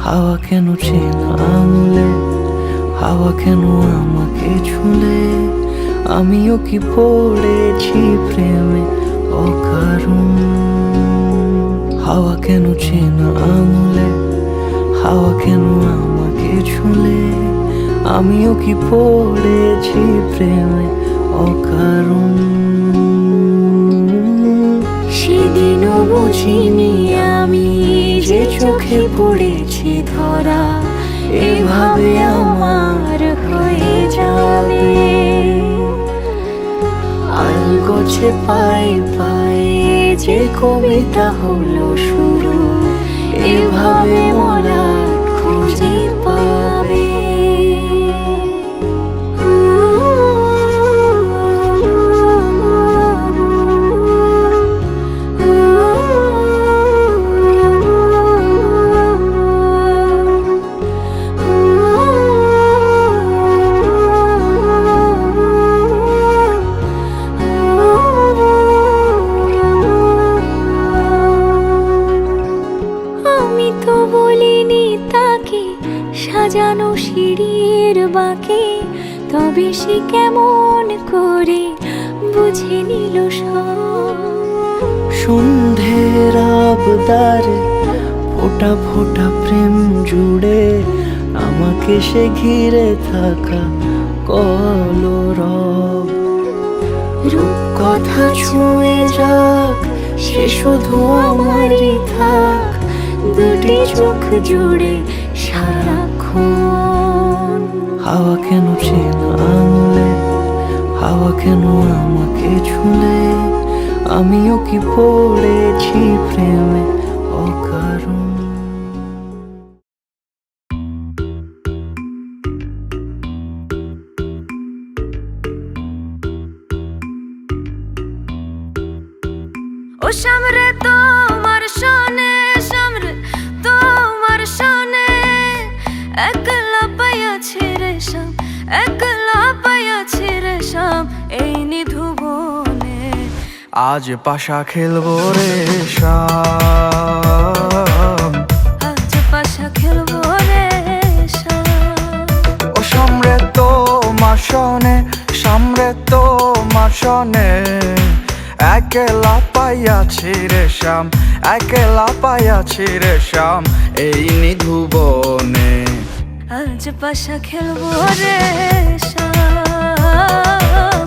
হাওয়া কেন চেনা আঙুলে, হাওয়া কেন আমাকে ছুলে, আমিও কি পড়েছি প্রেমে অকারণ। হাওয়া কেন চেনা আঙুলে, হাওয়া কেন আমাকে ছুলে, আমিও কি পড়েছি প্রেমে অকারণ। সেদিনও বুঝিনি আমি যে চোখে পড়েছি ধরা, এভাবে আমার হয়ে যাবে। আলগোছে পায়ে পায়ে যে কবিতা হলো শুরু, এভাবে মরা খুঁজে পাবে। আমি তো বলিনি তাকে সাজানো সিঁড়ির বাঁকে, তবে সে কেমন করে বুঝে নিল সব। সন্ধ্যের আবদারে ফোটা ফোটা প্রেম জুড়ে আমাকে সে ঘিরে থাকা কলরব। রূপকথা ছুঁয়ে যাক সে শুধু আমারই থাক, দুটি চোখ জুড়ে সারাক্ষণ। হাওয়া কেন চেনা আঙুলে, হাওয়া কেন আমাকে ছুলে, আমিও কি পড়েছি প্রেমে অকারণ। ও সামরে তোমার শোনে, সামরে তোমার শোনে, একলা পাইয়াছি রেশম, একলা পাইয়াছি রেশম এই নিধু বনে। আজ পাশা খেলবো রে শাম, আজ পাশা খেলবো রে শাম। ও সামরে তোমার শোনে, সামরে তোমার শোনে, একলা পাইয়াছি রে শাম, একলা পাইয়াছি রে শাম এই নিধু বনে। আজ পাশা খেলবো রে শাম,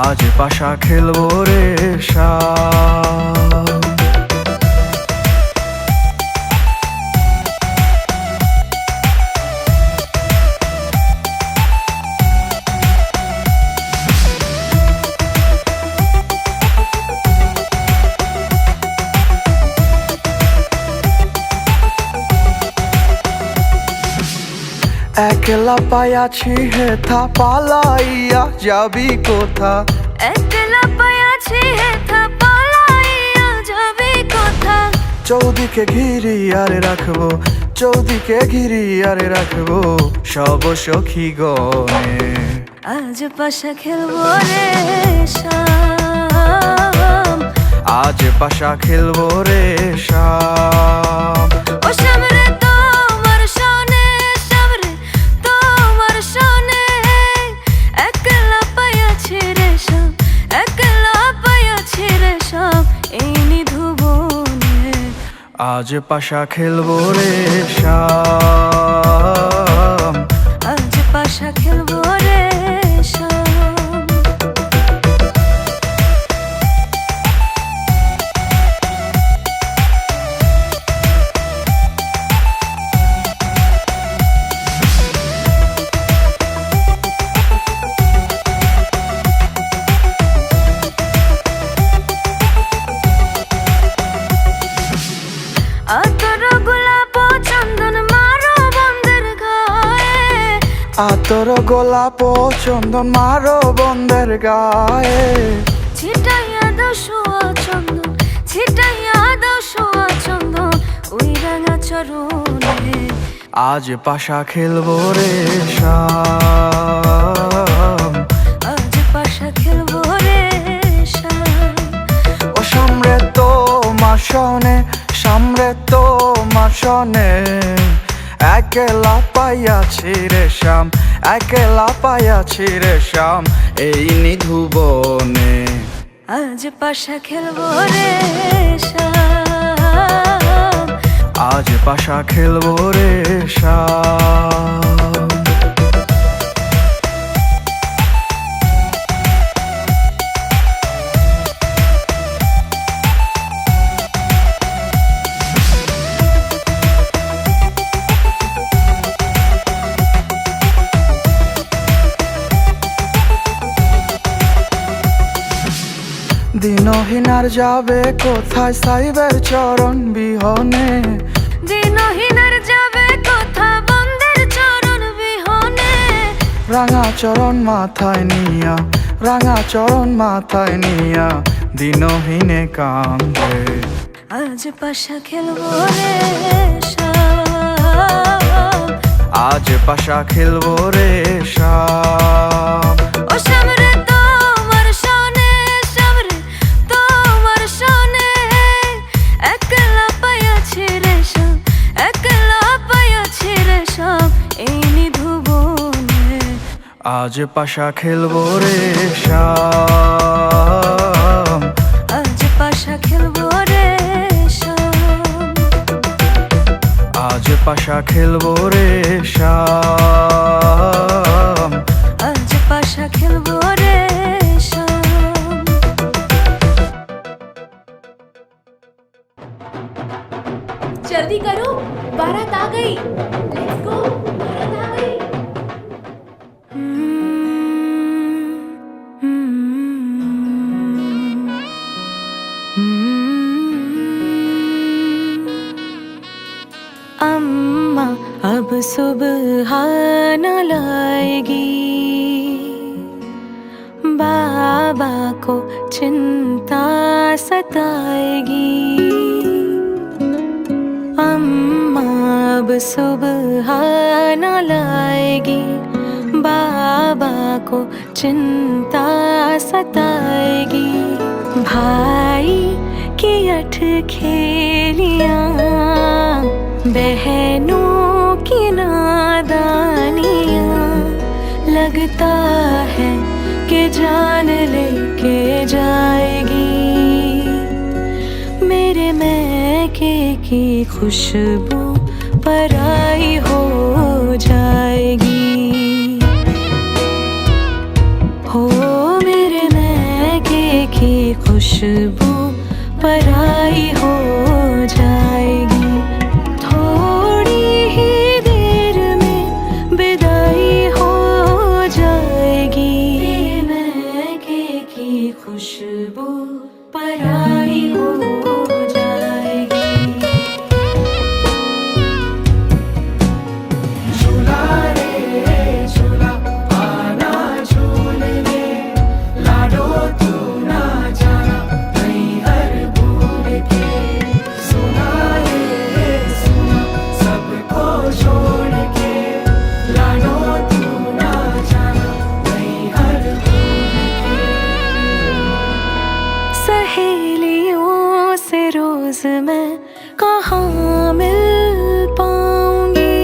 আজ পাশা খেলবো রে শাম। একলা পাইয়াছি হেথা, পালাইয়া যাবি কোথা? একলা পাইয়াছি হেথা, পালাইয়া যাবি কোথা? চৌদিকে ঘিরি আরে রাখবো, চৌদিকে ঘিরি আরে রাখবো সব সখী গনে। আজ পাশা খেলবো রে শাম, আজ পাশা খেলবো রে শাম। ও সামরে তোমার শোনে, সামরে তোমার শোনে, একলা পাইয়াছি রেশম, একলা পাইয়াছি রেশম এই নিধু বনে। আজ পাশা খেলবো রে শাম, আজ পাশা খেলবো রে শাম। আতর গোলাপ চন্দন মারো বন্ধের গায়ে, আতর গোলাপ চন্দন মারো বন্ধের গায়ে। ছিটাইয়া দাও সোয়া চন্দন, ছিটাইয়া দাও সোয়া চন্দন ওই রাঙা চরণে। আজ পাশা খেলবো রে শাম, আজ পাশা খেলবো রে শাম। ও সামরে তোমার শোনে, সামরে তোমার শোনে, একলা পাইয়াছি রে শাম, একলা পাইয়াছি রে শাম এই নিধু বনে। আজ পাশা খেলবো রে শাম, আজ পাশা খেলবো রে শাম। দিনহীন আর যাবে কোথায় সাইবের চরণ বিহনে, দিনহীন আর যাবে কোথা বন্দের চরণ বিহনে। রাঙা চরণ মাথায় নিয়া, রাঙা চরণ মাথায় নিয়া দিনহীনে কান্দে। আজ পাশা খেলবো রে শাম, আজ পাশা খেলবো রে শাম। ও শাম রে তোমার শোনে, শাম রে তোমার শোনে। একলা পাইয়াছি রে শাম, একলা পাইয়াছি রে শাম এই নিধু বনে। আজ পাশা খেলবো রে শাম, আজ পাশা খেলবো রে শাম, আজ পাশা খেলবো রে শাম। আজ পাশা খেলবো রে শাম। जल्दी करो, बारात आ गई। लेट्स गो, बारात आ गई। अम्मा अब सुबह न लाएगी, बाबा को चिंता सताएगी। अम्मा अब सुबह न लाएगी, बाबा को चिंता सताएगी। भाई की अठ खेलियां, बहनों की नादानियां, लगता है कि जान लेके जाएगी। मेरे मैके की खुशबू पराई हो जाएगी। हो मेरे मैके की खुशबू पराई हो जाएगी। थोड़ी ही देर में विदाई हो जाएगी। मैके की खुशबू पराई हो जाएगी। झूला रे झूला आना झूलने, लाडो तू ना जाना कहीं हर भूल के। सुना रे सुना सबको छोड़ के, लाडो तू ना जाना कहीं हर भूल के। सहेलियों से रोज मैं कहाँ मिल पाऊंगी।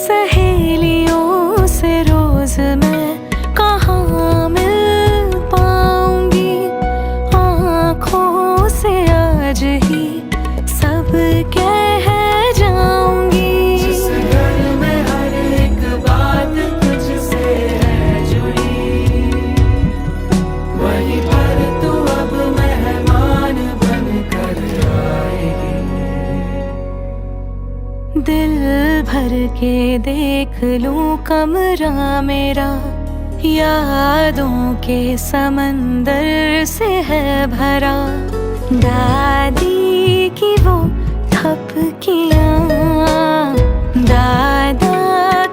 सहेलियों से रोज मैं कहाँ मिल पाऊंगी। आँखों से आज ही सब कह जाऊंगी। जिस घर में हर एक बात तुझसे है जुड़ी, वहीं पर तू अब मेहमान बनकर आएगी। दिल भर के देख लूं कमरा मेरा, यादों के समंदर से है भरा। दादी की वो थपकियाँ, दादा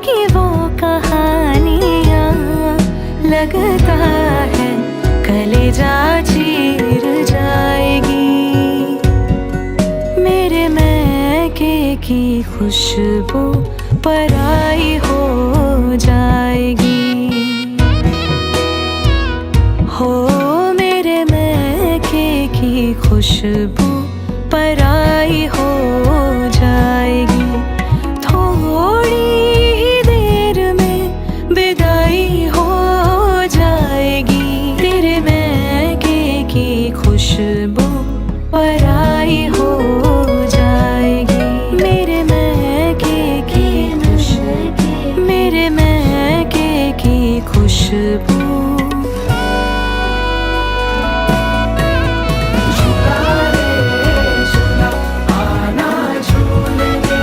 की वो कहानियाँ, लगता है कलेजा चीर जाएगी। मेरे मैके की खुशबू पराई हो जाएगी। हो मेरे मैके की खुशबू पराई हो जाएगी। थोड़ी ही देर में विदाई हो जाएगी। तेरे मैके की खुशबू पराई हो जाएगी। मेरे मैके की खुशबू, मेरे मैके की खुशबू। झूला रे झूला आना झूलने,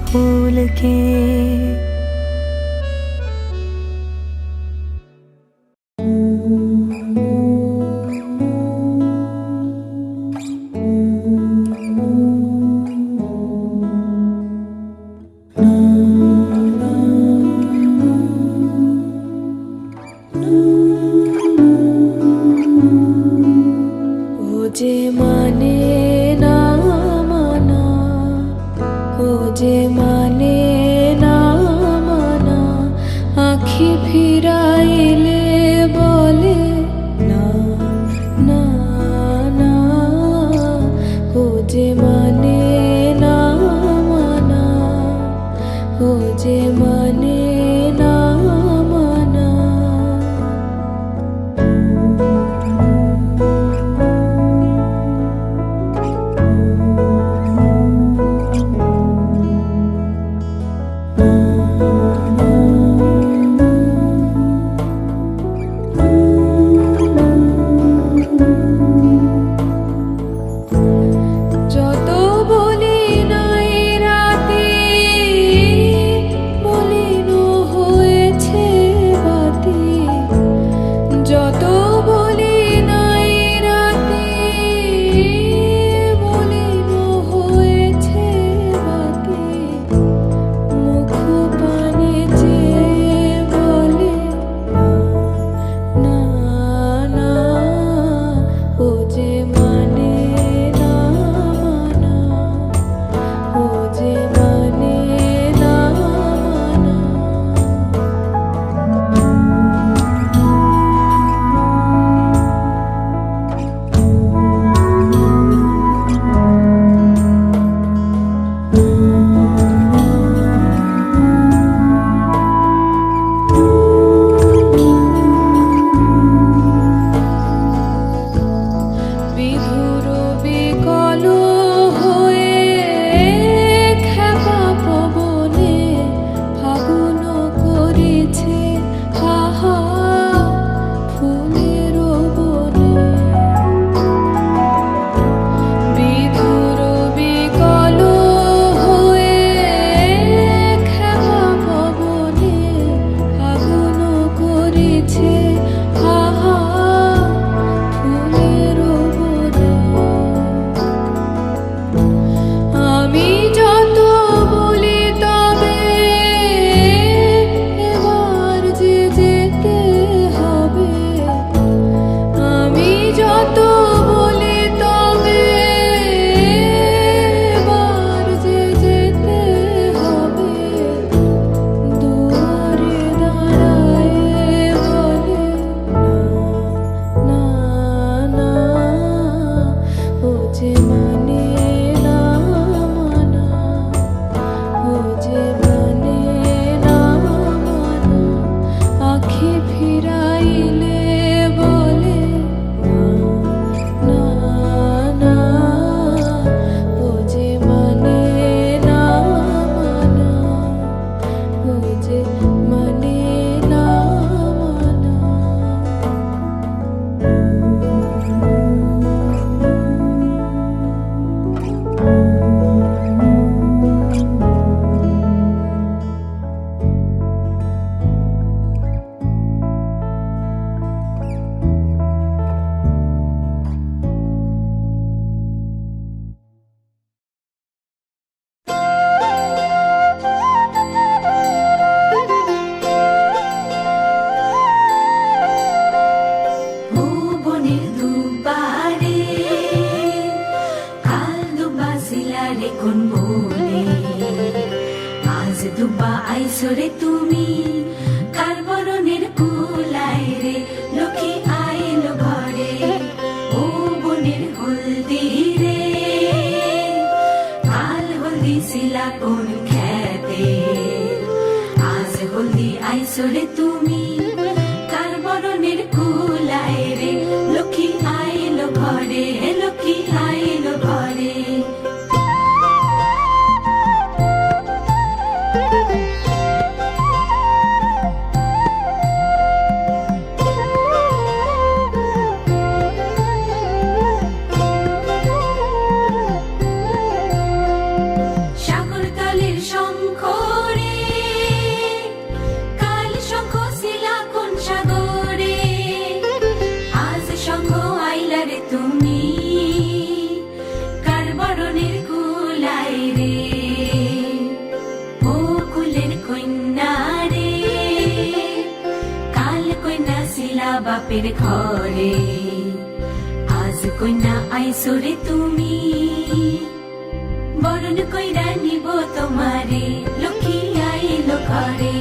भूल के। ओ जे माने ना माना, ओ जे माने ना माना, आँखी फिराइले बोले ना ना ना। ओ जे माने ना माना, ओ जे माने ना माना। যত বলি নাই রাতে, মলিন হয়েছে বাতি। যত বলি নাই রাতে, মলিন হয়েছে বাতি। মুখ পানে চেয়ে বলে না না, ও যে মানে না মানা, ও যে মানে না মানা। বিধুর বিকল হয়ে খেপা পবনে ফাগুন করেছে হাহা ফুলের বনে। বিধুর বিকল হয়ে খেপা পবনে ফাগুন করেছে হাহা ফুলের বনে। আমি যত বলি তবে এবার যে যেতে হবে। আমি যত বলি তবে এবার যে যেতে হবে। দুয়ারে দাঁড়ায় বলে না না না, ও যে মানে না মানা, ও যে মানে না মানা। আঁখি ফিরাইলে বলে না না না, ও যে মানে না মানা, ও যে মানে না মানা। ও বনের দুবারে কাল দুবা সিলারে কোন বনে। আজ দুবা আইসরে তুমি কার বরণের কুলায় রে। লক্ষ্মী আইলো ঘরে ও বনের হলদি রে। কাল হলদি সিলা কোন খেতে। আজ হলদি আইসরে তুমি কার বরণের কুলায় রে। লক্ষ্মী আইলো ঘরে, লক্ষ্মী আইলো ঘরে। সাগর তলের বাপের ঘরে আজ কন্যা আইসরে তুমি বরণ কইরা নিব তোমারে লক্ষ্মী আইলো ঘরে